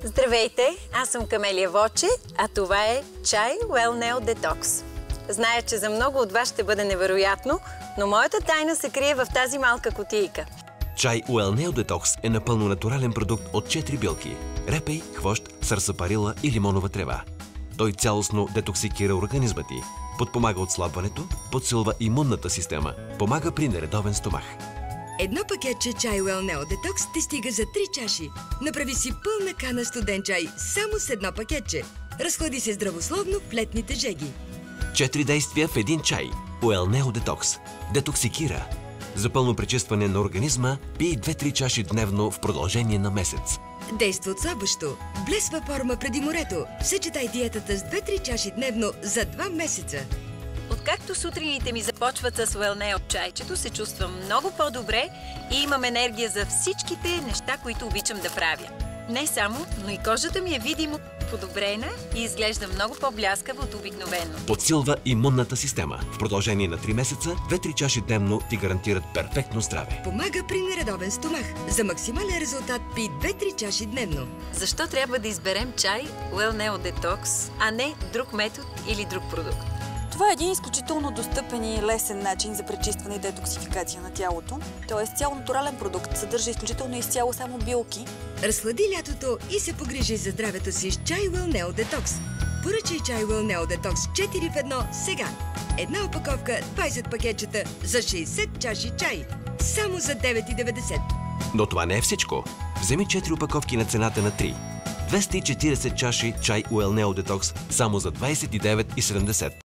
Здравейте, аз съм Камелия Воче, а това е чай Well Nail Detox. Зная, че за много от вас ще бъде невероятно, но моята тайна се крие в тази малка кутийка. Чай Well Nail Detox е напълно натурален продукт от 4 билки – репей, хвощ, сарсапарила и лимонова трева. Той цялостно детоксикира организма ти, подпомага отслабването, подсилва имунната система, помага при нередовен стомах. Едно пакетче чай Well Nail Detox ти стига за 3 чаши. Направи си пълна кана студен чай само с едно пакетче. Разходи се здравословно в летните жеги. 4 действия в един чай. Well Nail Detox. Детоксикира. За пълно пречистване на организма пий 2-3 чаши дневно в продължение на месец. Действа отслабващо. Блесва форма преди морето. Съчетай диетата с 2-3 чаши дневно за 2 месеца. Откакто сутрините ми започват с Well Nail чайчето, се чувствам много по-добре и имам енергия за всичките неща, които обичам да правя. Не само, но и кожата ми е видимо подобрена и изглежда много по-бляскава от обикновено. Подсилва имунната система. В продължение на 3 месеца 2-3 чаши дневно ти гарантират перфектно здраве. Помага при нередовен стомах. За максимален резултат пий 2-3 чаши дневно. Защо трябва да изберем чай Well Nail Detox, а не друг метод или друг продукт? Това е един изключително достъпен и лесен начин за пречистване и детоксификация на тялото. Той е изцяло натурален продукт, съдържа изключително изцяло само билки. Разхлади лятото и се погрижи за здравето си с чай Well Nail Detox. Поръчай чай Well Nail Detox 4 в 1 сега. Една опаковка, 20 пакетчета за 60 чаши чай. Само за 9,90. Но това не е всичко. Вземи 4 опаковки на цената на 3. 240 чаши чай Well Nail Detox само за 29,70.